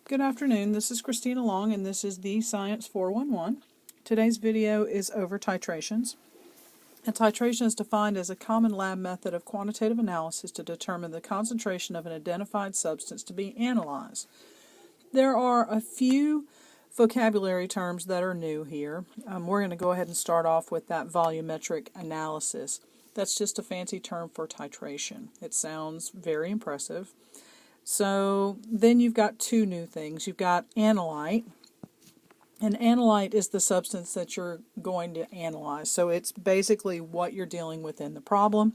Good afternoon, this is Christina Long and this is the Science 411. Today's video is over titrations. And titration is defined as a common lab method of quantitative analysis to determine the concentration of an identified substance to be analyzed. There are a few vocabulary terms that are new here. We're going to go ahead and start off with that volumetric analysis. That's just a fancy term for titration. It sounds very impressive. So then you've got two new things. You've got analyte, and analyte is the substance that you're going to analyze. So it's basically what you're dealing with in the problem.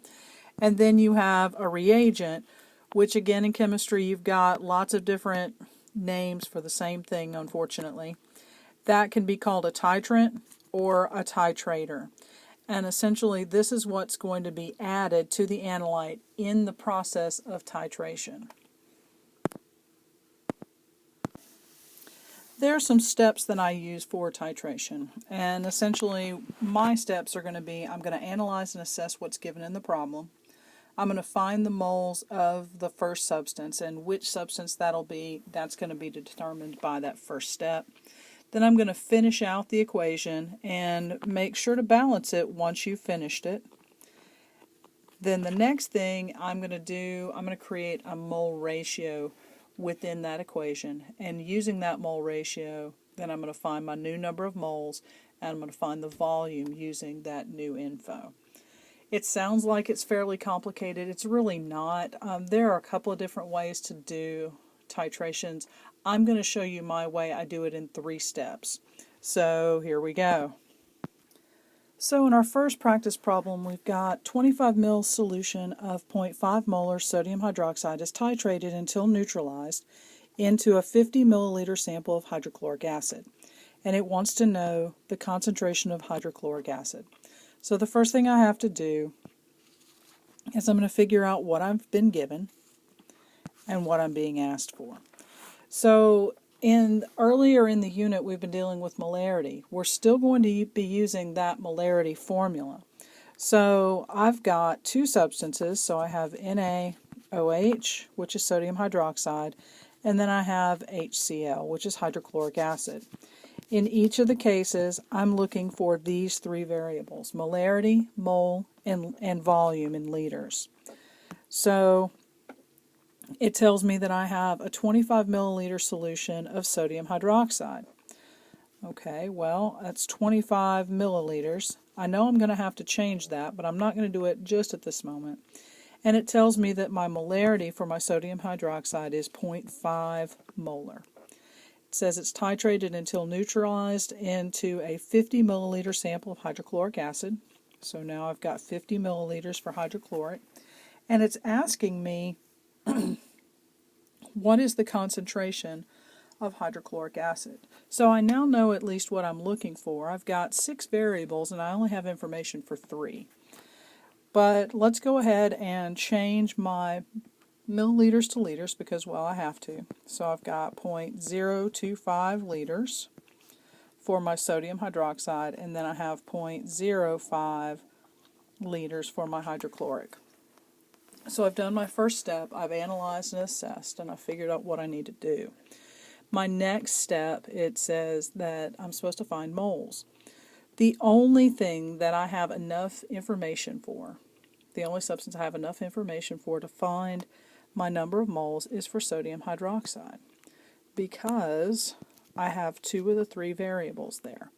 And then you have a reagent, which again in chemistry you've got lots of different names for the same thing, unfortunately. That can be called a titrant or a titrator. And essentially this is what's going to be added to the analyte in the process of titration. There are some steps that I use for titration, and essentially my steps are going to be, I'm going to analyze and assess what's given in the problem. I'm going to find the moles of the first substance, and which substance that'll be, that's going to be determined by that first step. Then I'm going to finish out the equation and make sure to balance it once you've finished it. Then the next thing I'm going to do, I'm going to create a mole ratio within that equation, and using that mole ratio, then I'm going to find my new number of moles, and I'm going to find the volume using that new info. It sounds like it's fairly complicated. It's really not. There are a couple of different ways to do titrations. I'm going to show you my way. I do it in 3 steps. So here we go. So in our first practice problem, we've got 25 ml solution of 0.5 molar sodium hydroxide is titrated until neutralized into a 50 milliliter sample of hydrochloric acid. And it wants to know the concentration of hydrochloric acid. So the first thing I have to do is I'm going to figure out what I've been given and what I'm being asked for. So earlier in the unit we've been dealing with molarity. We're still going to be using that molarity formula. So I've got 2 substances, so I have NaOH, which is sodium hydroxide, and then I have HCl, which is hydrochloric acid. In each of the cases, I'm looking for these 3 variables: molarity, mole, and volume in liters. So it tells me that I have a 25 milliliter solution of sodium hydroxide. Okay, well, that's 25 milliliters. I know I'm going to have to change that, but I'm not going to do it just at this moment. And it tells me that my molarity for my sodium hydroxide is 0.5 molar. It says it's titrated until neutralized into a 50 milliliter sample of hydrochloric acid. So now I've got 50 milliliters for hydrochloric. And it's asking me what is the concentration of hydrochloric acid. So I now know at least what I'm looking for. I've got 6 variables and I only have information for 3. But let's go ahead and change my milliliters to liters because, well, I have to. So I've got 0.025 liters for my sodium hydroxide, and then I have 0.05 liters for my hydrochloric. So I've done my first step. I've analyzed and assessed, and I figured out what I need to do. My next step, it says that I'm supposed to find moles. The only thing that I have enough information for, the only substance I have enough information for to find my number of moles is for sodium hydroxide, because I have 2 of the 3 variables there.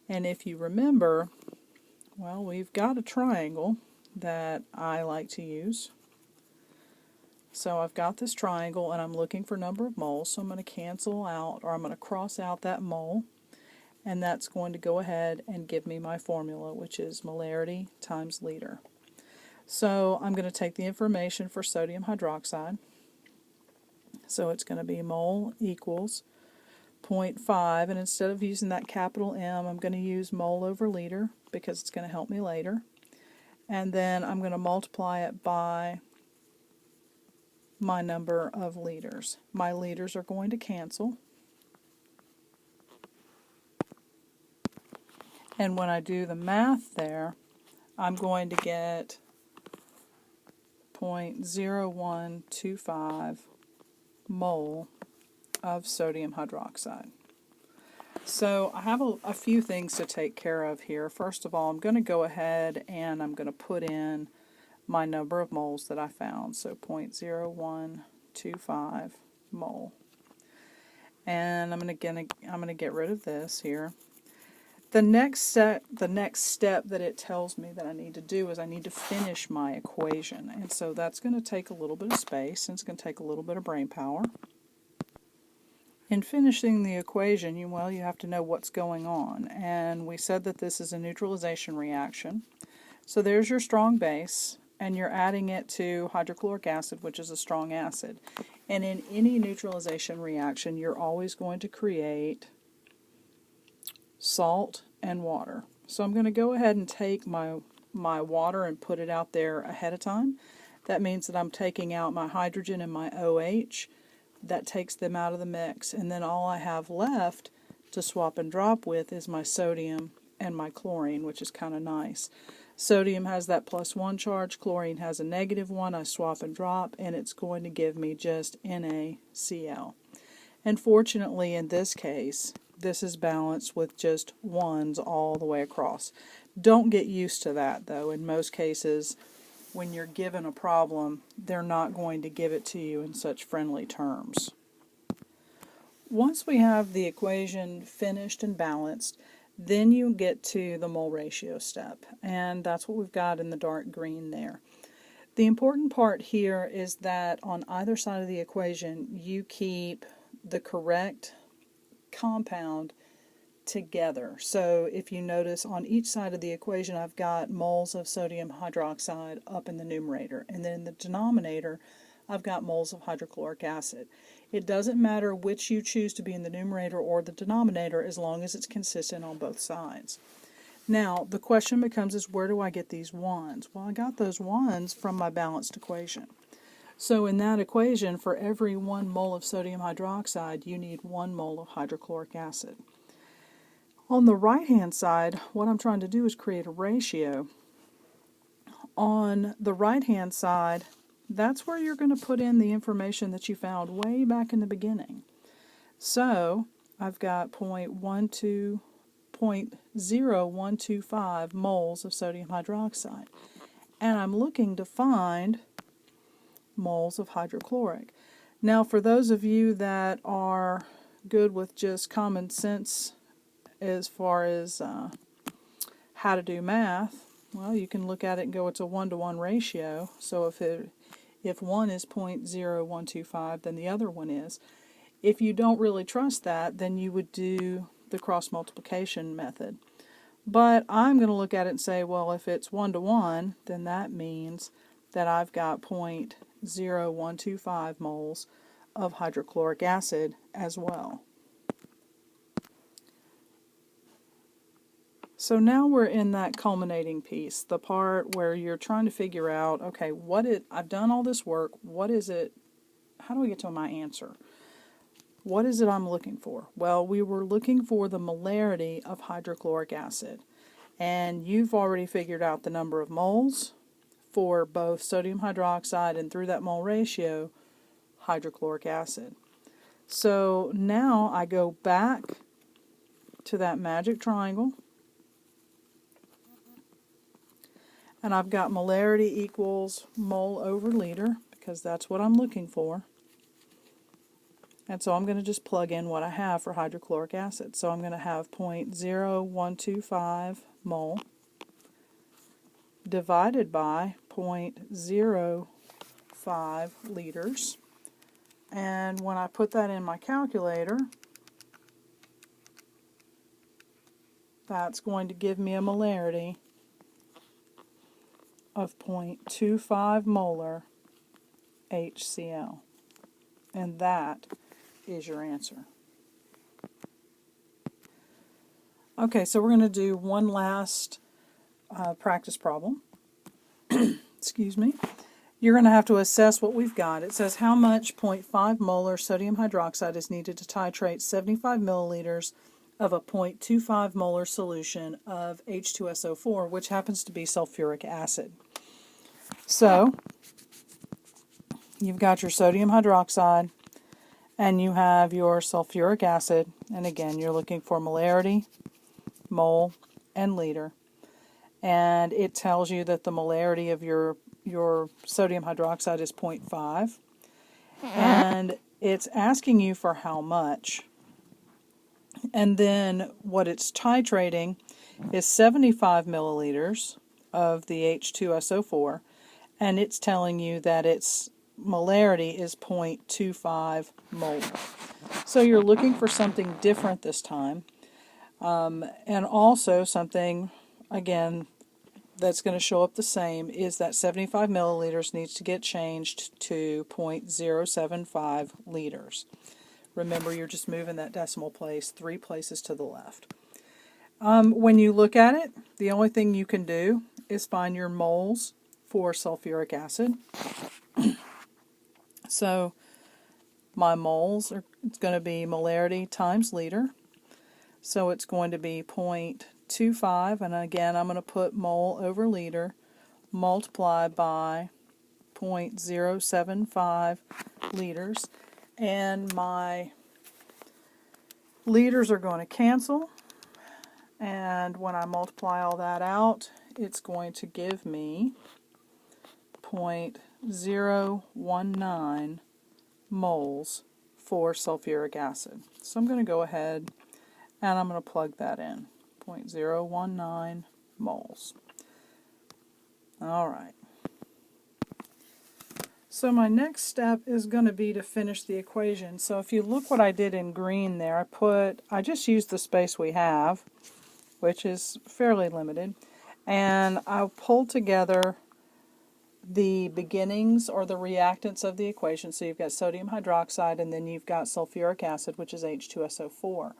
And if you remember, well, we've got a triangle that I like to use. So I've got this triangle and I'm looking for number of moles, so I'm going to cancel out, or I'm going to cross out that mole, and that's going to go ahead and give me my formula, which is molarity times liter. So I'm going to take the information for sodium hydroxide. So it's going to be mole equals 0.5, and instead of using that capital M, I'm going to use mole over liter because it's going to help me later. And then I'm going to multiply it by my number of liters. My liters are going to cancel. And when I do the math there, I'm going to get 0.0125 mole of sodium hydroxide. So I have a few things to take care of here. First of all, I'm going to go ahead and I'm going to put in my number of moles that I found. So 0.0125 mole. And I'm going to get rid of this here. The next step that it tells me that I need to do is I need to finish my equation. And so that's going to take a little bit of space, and it's going to take a little bit of brain power. In finishing the equation, you have to know what's going on. And we said that this is a neutralization reaction. So there's your strong base, and you're adding it to hydrochloric acid, which is a strong acid. And in any neutralization reaction, you're always going to create salt and water. So I'm going to go ahead and take my water and put it out there ahead of time. That means that I'm taking out my hydrogen and my OH. That takes them out of the mix, and then all I have left to swap and drop with is my sodium and my chlorine, which is kind of nice. Sodium has that +1 charge, chlorine has a -1. I swap and drop, and it's going to give me just NaCl. And fortunately, in this case, this is balanced with just 1s all the way across. Don't get used to that, though. In most cases, when you're given a problem, they're not going to give it to you in such friendly terms. Once we have the equation finished and balanced, then you get to the mole ratio step, and that's what we've got in the dark green there. The important part here is that on either side of the equation, you keep the correct compound together. So if you notice on each side of the equation, I've got moles of sodium hydroxide up in the numerator, and then in the denominator I've got moles of hydrochloric acid. It doesn't matter which you choose to be in the numerator or the denominator as long as it's consistent on both sides. Now the question becomes is where do I get these 1s? Well, I got those 1s from my balanced equation. So in that equation, for every 1 mole of sodium hydroxide, you need 1 mole of hydrochloric acid. On the right-hand side, what I'm trying to do is create a ratio. On the right-hand side, that's where you're going to put in the information that you found way back in the beginning. So I've got 0.0125 moles of sodium hydroxide. And I'm looking to find moles of hydrochloric. Now, for those of you that are good with just common sense as far as how to do math, well, you can look at it and go, it's a 1-to-1 ratio. So if one is 0.0125, then the other one is. If you don't really trust that, then you would do the cross multiplication method. But I'm going to look at it and say, well, if it's 1-to-1, then that means that I've got 0.0125 moles of hydrochloric acid as well. So now we're in that culminating piece, the part where you're trying to figure out, okay, I've done all this work, what is it, how do we get to my answer? What is it I'm looking for? Well, we were looking for the molarity of hydrochloric acid, and you've already figured out the number of moles for both sodium hydroxide and through that mole ratio, hydrochloric acid. So now I go back to that magic triangle, and I've got molarity equals mole over liter, because that's what I'm looking for. And so I'm going to just plug in what I have for hydrochloric acid. So I'm going to have 0.0125 mole divided by 0.05 liters. And when I put that in my calculator, that's going to give me a molarity of 0.25 molar HCl. And that is your answer. Okay, so we're going to do one last practice problem. Excuse me. You're going to have to assess what we've got. It says how much 0.5 molar sodium hydroxide is needed to titrate 75 milliliters of a 0.25 molar solution of H2SO4, which happens to be sulfuric acid. So, you've got your sodium hydroxide, and you have your sulfuric acid, and again you're looking for molarity, mole, and liter, and it tells you that the molarity of your sodium hydroxide is 0.5, and it's asking you for how much. And then what it's titrating is 75 milliliters of the H2SO4, and it's telling you that its molarity is 0.25 molar. So you're looking for something different this time, and also something, again, that's going to show up the same is that 75 milliliters needs to get changed to 0.075 liters. Remember, you're just moving that decimal place 3 places to the left. When you look at it, the only thing you can do is find your moles for sulfuric acid. So my moles it's going to be molarity times liter. So it's going to be 0.25, and again I'm going to put mole over liter multiplied by 0.075 liters, and my liters are going to cancel, and when I multiply all that out, it's going to give me 0.019 moles for sulfuric acid. So I'm going to go ahead and I'm going to plug that in, 0.019 moles. Alright. So my next step is going to be to finish the equation. So if you look what I did in green there, I just used the space we have, which is fairly limited, and I pulled together the beginnings or the reactants of the equation. So you've got sodium hydroxide, and then you've got sulfuric acid, which is H2SO4.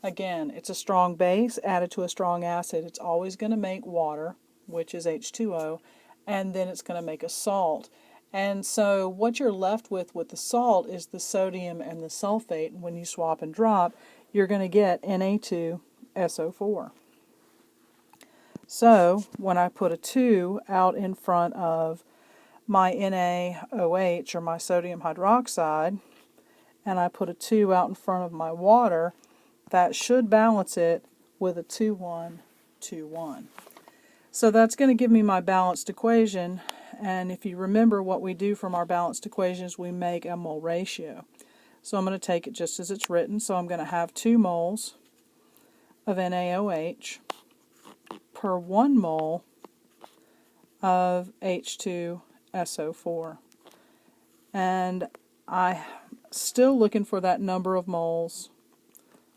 Again, it's a strong base added to a strong acid. It's always going to make water, which is H2O, and then it's going to make a salt. And so what you're left with the salt is the sodium and the sulfate. And when you swap and drop, you're going to get Na2SO4. So when I put a 2 out in front of my NaOH, or my sodium hydroxide, and I put a 2 out in front of my water, that should balance it with a 2-1, 2-1. So that's going to give me my balanced equation, and if you remember what we do from our balanced equations, we make a mole ratio. So I'm going to take it just as it's written, so I'm going to have 2 moles of NaOH per 1 mole of H2SO4. And I'm still looking for that number of moles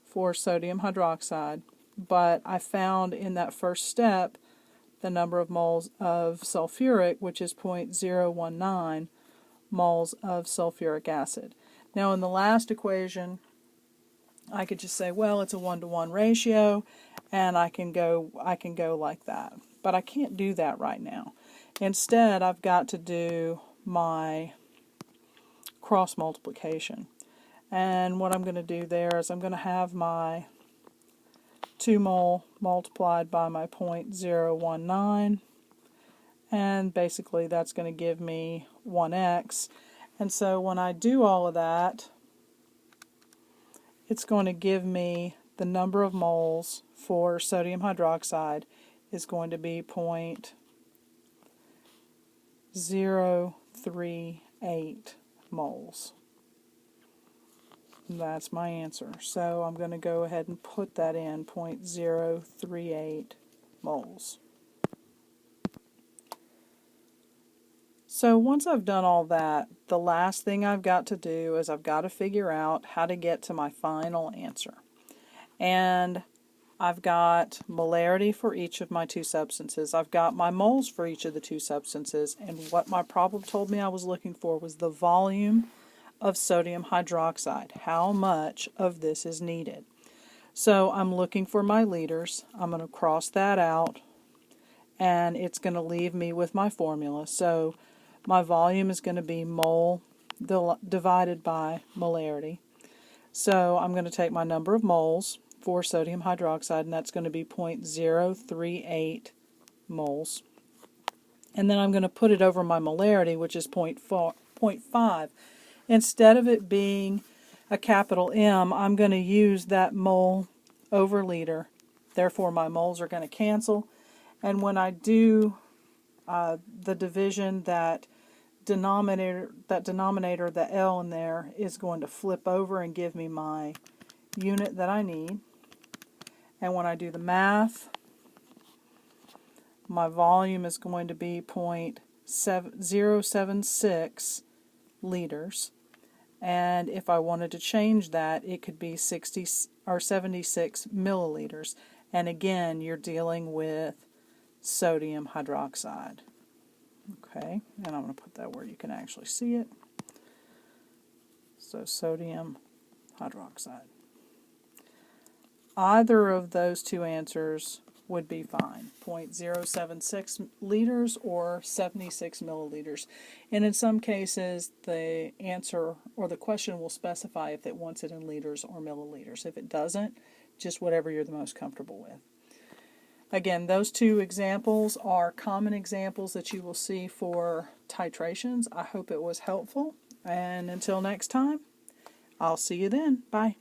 for sodium hydroxide, but I found in that first step the number of moles of sulfuric, which is 0.019 moles of sulfuric acid. Now in the last equation, I could just say, well, it's a 1-to-1 ratio, and I can go like that. But I can't do that right now. Instead, I've got to do my cross multiplication. And what I'm going to do there is I'm going to have my 2 mole multiplied by my 0.019, and basically that's going to give me 1x. And so when I do all of that, it's going to give me the number of moles for sodium hydroxide is going to be 0.038 moles. That's my answer. So I'm going to go ahead and put that in, 0.038 moles. So once I've done all that, the last thing I've got to do is I've got to figure out how to get to my final answer. And I've got molarity for each of my 2 substances. I've got my moles for each of the 2 substances, and what my problem told me I was looking for was the volume of sodium hydroxide. How much of this is needed? So I'm looking for my liters. I'm going to cross that out, and it's going to leave me with my formula. So my volume is going to be mole divided by molarity. So I'm going to take my number of moles for sodium hydroxide, and that's going to be 0.038 moles. And then I'm going to put it over my molarity, which is 0.5. Instead of it being a capital M, I'm going to use that mole over liter. Therefore, my moles are going to cancel. And when I do the division, that denominator, the L in there, is going to flip over and give me my unit that I need. And when I do the math, my volume is going to be 0.076 liters. And if I wanted to change that, it could be 60 or 76 milliliters. And again, you're dealing with sodium hydroxide. Okay, and I'm going to put that where you can actually see it. So sodium hydroxide. Either of those two answers would be fine. 0.076 liters or 76 milliliters. And in some cases, the answer or the question will specify if it wants it in liters or milliliters. If it doesn't, just whatever you're the most comfortable with. Again, those two examples are common examples that you will see for titrations. I hope it was helpful. And until next time, I'll see you then. Bye.